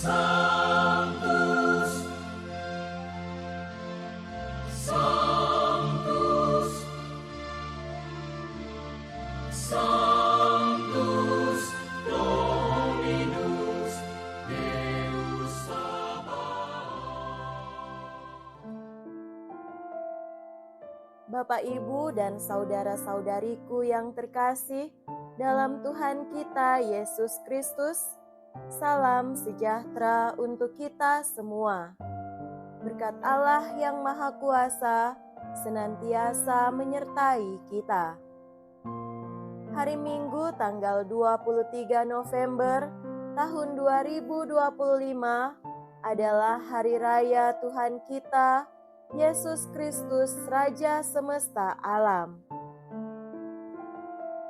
Sanctus, Sanctus, Sanctus Dominus Deus Sabaoth. Bapak, Ibu, dan saudara-saudariku yang terkasih dalam Tuhan kita Yesus Kristus, salam sejahtera untuk kita semua. Berkat Allah yang Maha Kuasa senantiasa menyertai kita. Hari Minggu tanggal 23 November tahun 2025 adalah Hari Raya Tuhan kita, Yesus Kristus Raja Semesta Alam.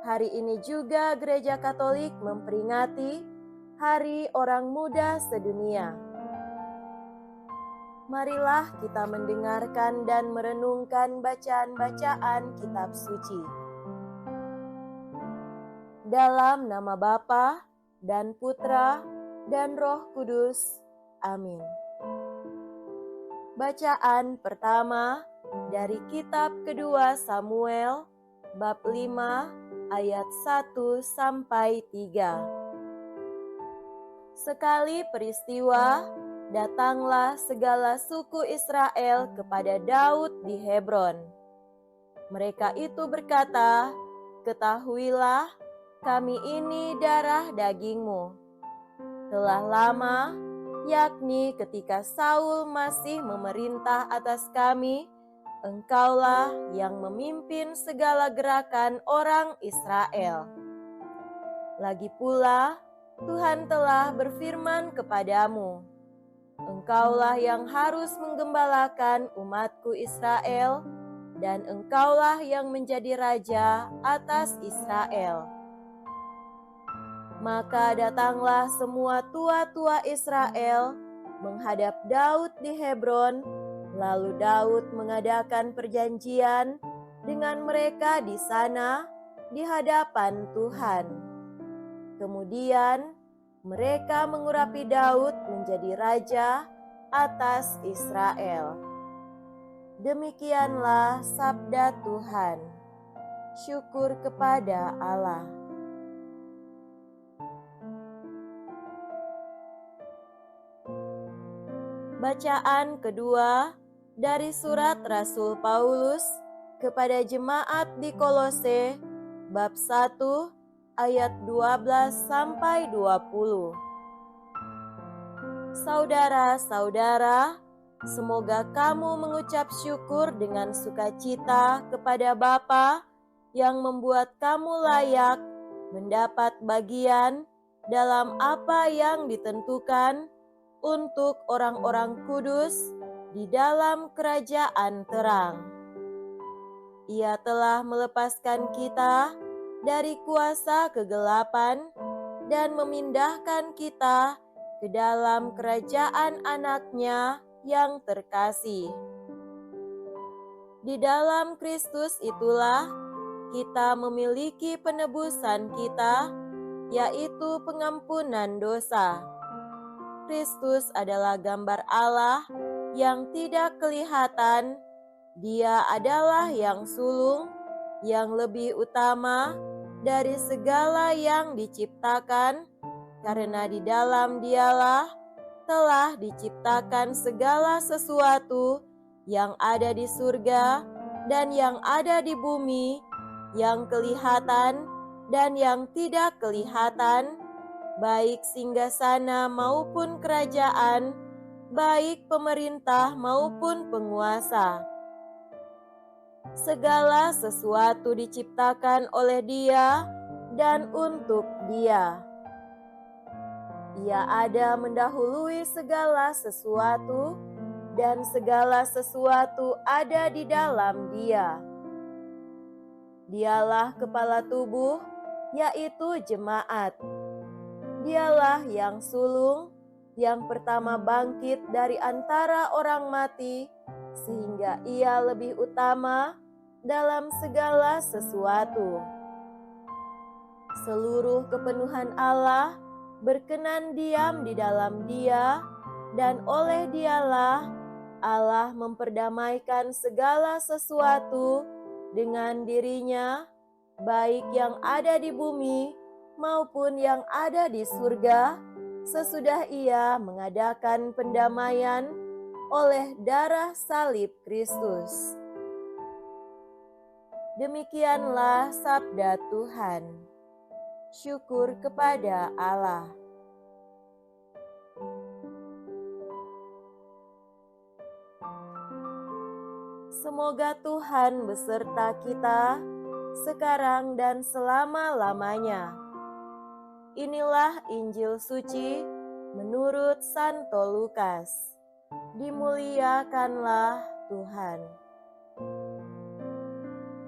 Hari ini juga Gereja Katolik memperingati Hari Orang Muda Sedunia. Marilah kita mendengarkan dan merenungkan bacaan-bacaan kitab suci. Dalam nama Bapa dan Putra dan Roh Kudus. Amin. Bacaan pertama dari kitab kedua Samuel, bab 5 ayat 1 sampai 3. Sekali peristiwa, datanglah segala suku Israel kepada Daud di Hebron. Mereka itu berkata, "Ketahuilah, kami ini darah dagingmu. Telah lama, yakni ketika Saul masih memerintah atas kami, engkaulah yang memimpin segala gerakan orang Israel. Lagi pula, Tuhan telah berfirman kepadamu, engkaulah yang harus menggembalakan umatku Israel, dan engkaulah yang menjadi raja atas Israel." Maka datanglah semua tua-tua Israel menghadap Daud di Hebron, lalu Daud mengadakan perjanjian dengan mereka di sana di hadapan Tuhan. Kemudian mereka mengurapi Daud menjadi raja atas Israel. Demikianlah sabda Tuhan. Syukur kepada Allah. Bacaan kedua dari surat Rasul Paulus kepada jemaat di Kolose, bab 1 ayat 12 sampai 20. Saudara-saudara, semoga kamu mengucap syukur dengan sukacita kepada Bapa yang membuat kamu layak mendapat bagian dalam apa yang ditentukan untuk orang-orang kudus di dalam kerajaan terang. Ia telah melepaskan kita dari kuasa kegelapan dan memindahkan kita ke dalam kerajaan Anaknya yang terkasih. Di dalam Kristus itulah kita memiliki penebusan kita, yaitu pengampunan dosa. Kristus adalah gambar Allah yang tidak kelihatan. Dia adalah yang sulung, yang lebih utama dari segala yang diciptakan, karena di dalam Dialah telah diciptakan segala sesuatu yang ada di surga dan yang ada di bumi, yang kelihatan dan yang tidak kelihatan, baik singgasana maupun kerajaan, baik pemerintah maupun penguasa. Segala sesuatu diciptakan oleh Dia dan untuk Dia. Ia ada mendahului segala sesuatu, dan segala sesuatu ada di dalam Dia. Dialah kepala tubuh, yaitu jemaat. Dialah yang sulung, yang pertama bangkit dari antara orang mati, sehingga Ia lebih utama dalam segala sesuatu. Seluruh kepenuhan Allah berkenan diam di dalam Dia, dan oleh Dialah Allah memperdamaikan segala sesuatu dengan dirinya, baik yang ada di bumi maupun yang ada di surga, sesudah Ia mengadakan pendamaian oleh darah salib Kristus. Demikianlah sabda Tuhan. Syukur kepada Allah. Semoga Tuhan beserta kita sekarang dan selama-lamanya. Inilah Injil suci menurut Santo Lukas. Dimuliakanlah Tuhan.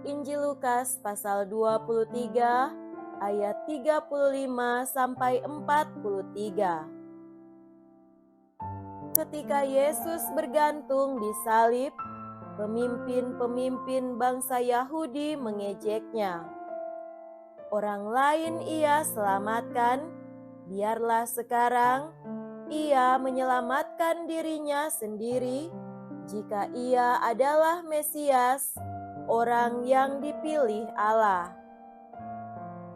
Injil Lukas pasal 23 ayat 35 sampai 43. Ketika Yesus bergantung di salib, pemimpin-pemimpin bangsa Yahudi mengejeknya. Orang lain Ia selamatkan, biarlah sekarang Ia menyelamatkan dirinya sendiri jika Ia adalah Mesias, orang yang dipilih Allah.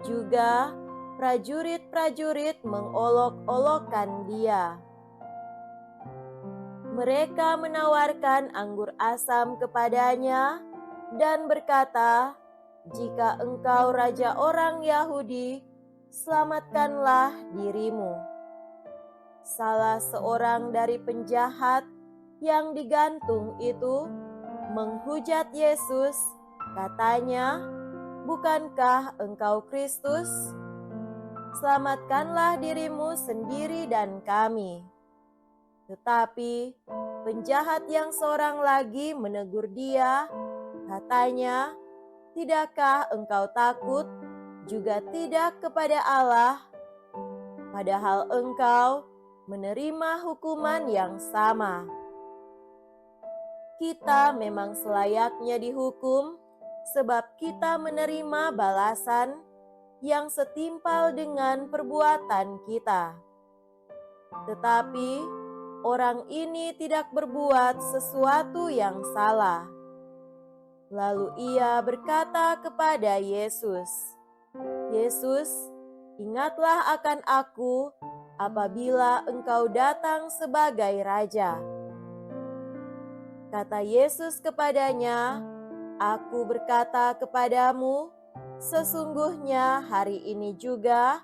Juga prajurit-prajurit mengolok-olokkan Dia. Mereka menawarkan anggur asam kepadanya dan berkata, "Jika engkau raja orang Yahudi, selamatkanlah dirimu." Salah seorang dari penjahat yang digantung itu menghujat Yesus, katanya, "Bukankah engkau Kristus? Selamatkanlah dirimu sendiri dan kami." Tetapi penjahat yang seorang lagi menegur dia, katanya, "Tidakkah engkau takut juga tidak kepada Allah, padahal engkau menerima hukuman yang sama? Kita memang selayaknya dihukum, sebab kita menerima balasan yang setimpal dengan perbuatan kita. Tetapi orang ini tidak berbuat sesuatu yang salah." Lalu ia berkata kepada Yesus, "Yesus, ingatlah akan aku apabila engkau datang sebagai raja." Kata Yesus kepadanya, "Aku berkata kepadamu, sesungguhnya hari ini juga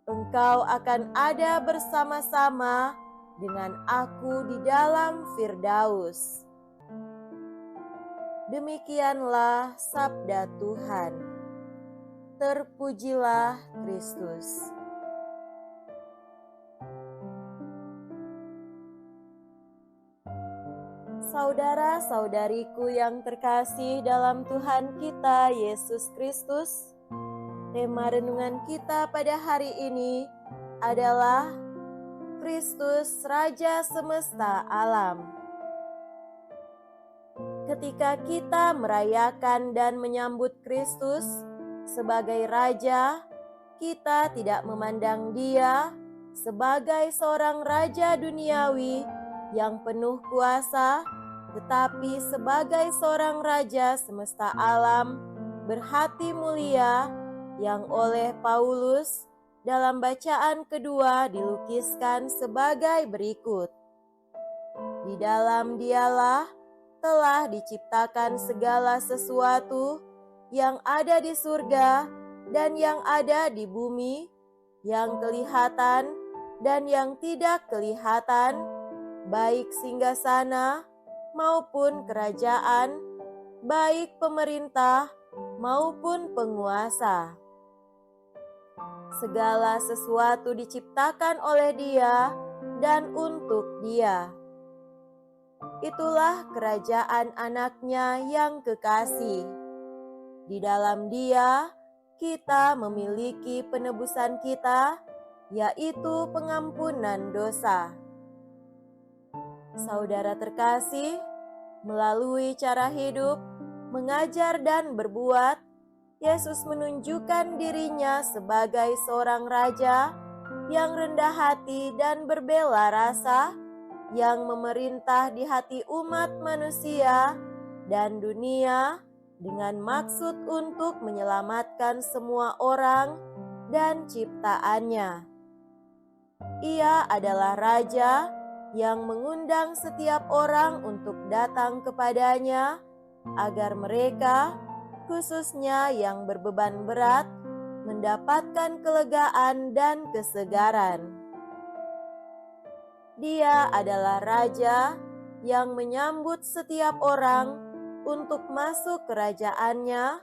engkau akan ada bersama-sama dengan aku di dalam Firdaus." Demikianlah sabda Tuhan. Terpujilah Kristus. Saudara-saudariku yang terkasih dalam Tuhan kita Yesus Kristus, tema renungan kita pada hari ini adalah Kristus Raja Semesta Alam. Ketika kita merayakan dan menyambut Kristus sebagai Raja, kita tidak memandang Dia sebagai seorang raja duniawi yang penuh kuasa, tetapi sebagai seorang Raja semesta alam berhati mulia yang oleh Paulus dalam bacaan kedua dilukiskan sebagai berikut. Di dalam Dialah telah diciptakan segala sesuatu yang ada di surga dan yang ada di bumi, yang kelihatan dan yang tidak kelihatan, baik singgasana maupun kerajaan, baik pemerintah maupun penguasa. Segala sesuatu diciptakan oleh Dia dan untuk Dia. Itulah kerajaan Anaknya yang kekasih. Di dalam Dia kita memiliki penebusan kita, yaitu pengampunan dosa. Saudara terkasih, melalui cara hidup, mengajar dan berbuat, Yesus menunjukkan dirinya sebagai seorang raja yang rendah hati dan berbela rasa, yang memerintah di hati umat manusia dan dunia dengan maksud untuk menyelamatkan semua orang dan ciptaannya. Ia adalah Raja yang mengundang setiap orang untuk datang kepadanya, agar mereka, khususnya yang berbeban berat, mendapatkan kelegaan dan kesegaran. Dia adalah Raja yang menyambut setiap orang untuk masuk kerajaannya,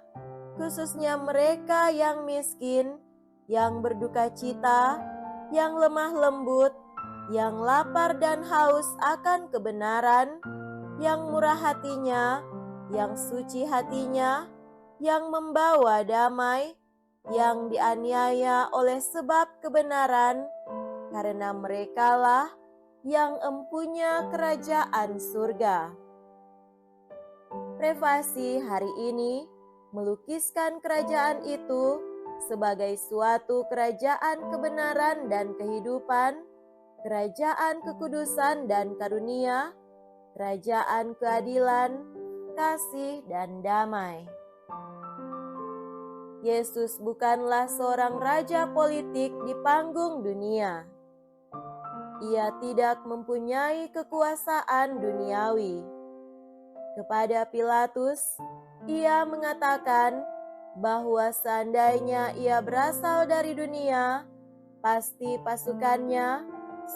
khususnya mereka yang miskin, yang berduka cita, yang lemah lembut, yang lapar dan haus akan kebenaran, yang murah hatinya, yang suci hatinya, yang membawa damai, yang dianiaya oleh sebab kebenaran, karena merekalah yang empunya kerajaan surga. Prefasi hari ini melukiskan kerajaan itu sebagai suatu kerajaan kebenaran dan kehidupan, kerajaan kekudusan dan karunia, kerajaan keadilan, kasih, dan damai. Yesus bukanlah seorang raja politik di panggung dunia. Ia tidak mempunyai kekuasaan duniawi. Kepada Pilatus, ia mengatakan bahwa seandainya ia berasal dari dunia, pasti pasukannya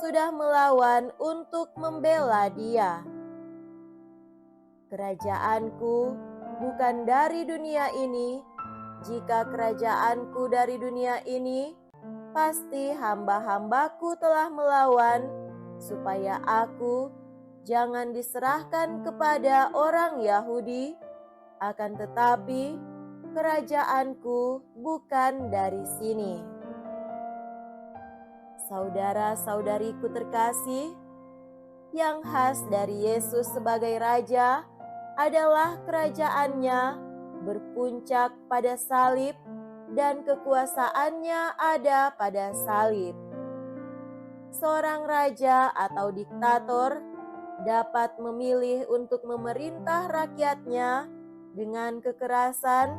sudah melawan untuk membela dia. Kerajaanku bukan dari dunia ini. Jika kerajaanku dari dunia ini, pasti hamba-hambaku telah melawan, supaya aku jangan diserahkan kepada orang Yahudi, akan tetapi kerajaanku bukan dari sini. Saudara-saudariku terkasih, yang khas dari Yesus sebagai Raja adalah kerajaannya berpuncak pada salib dan kekuasaannya ada pada salib. Seorang raja atau diktator dapat memilih untuk memerintah rakyatnya dengan kekerasan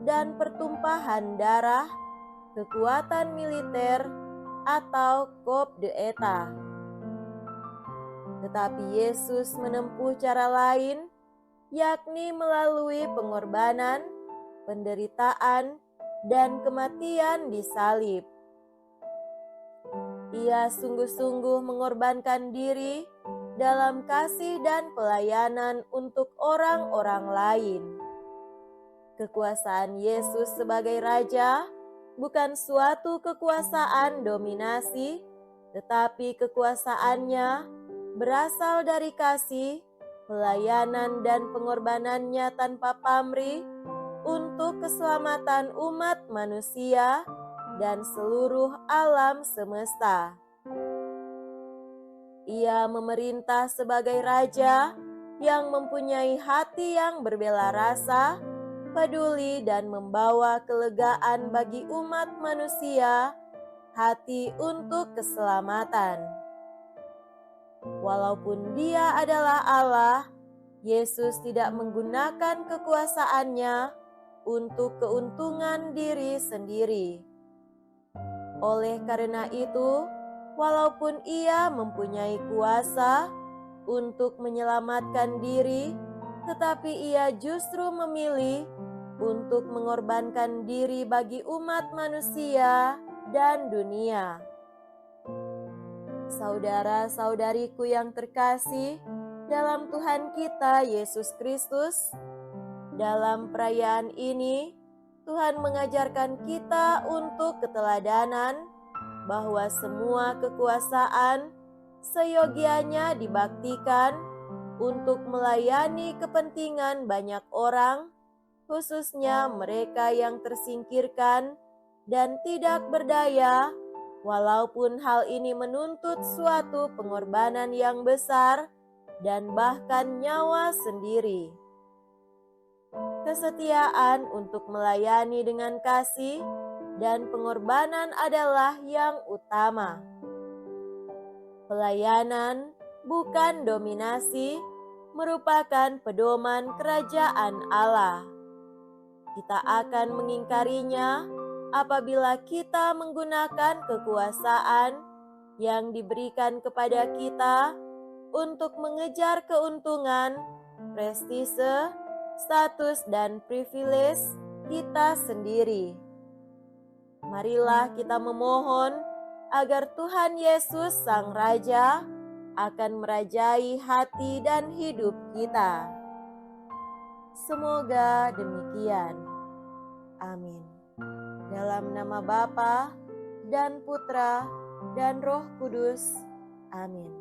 dan pertumpahan darah, kekuatan militer, atau coup d'etat. Tetapi Yesus menempuh cara lain, yakni melalui pengorbanan, penderitaan, dan kematian di salib. Ia sungguh-sungguh mengorbankan diri dalam kasih dan pelayanan untuk orang-orang lain. Kekuasaan Yesus sebagai Raja bukan suatu kekuasaan dominasi, tetapi kekuasaannya berasal dari kasih, pelayanan dan pengorbanannya tanpa pamrih untuk keselamatan umat manusia dan seluruh alam semesta. Ia memerintah sebagai Raja yang mempunyai hati yang berbela rasa, peduli dan membawa kelegaan bagi umat manusia, hati untuk keselamatan. Walaupun Dia adalah Allah, Yesus tidak menggunakan kekuasaannya untuk keuntungan diri sendiri. Oleh karena itu, walaupun Ia mempunyai kuasa untuk menyelamatkan diri, tetapi Ia justru memilih untuk mengorbankan diri bagi umat manusia dan dunia. Saudara-saudariku yang terkasih dalam Tuhan kita Yesus Kristus, dalam perayaan ini Tuhan mengajarkan kita untuk keteladanan bahwa semua kekuasaan seyogianya dibaktikan untuk melayani kepentingan banyak orang, khususnya mereka yang tersingkirkan dan tidak berdaya, walaupun hal ini menuntut suatu pengorbanan yang besar dan bahkan nyawa sendiri. Kesetiaan untuk melayani dengan kasih dan pengorbanan adalah yang utama. Pelayanan, bukan dominasi, merupakan pedoman kerajaan Allah. Kita akan mengingkarinya apabila kita menggunakan kekuasaan yang diberikan kepada kita untuk mengejar keuntungan, prestise, status, dan privilege kita sendiri. Marilah kita memohon agar Tuhan Yesus Sang Raja akan merajai hati dan hidup kita. Semoga demikian. Amin. Dalam nama Bapa dan Putra dan Roh Kudus. Amin.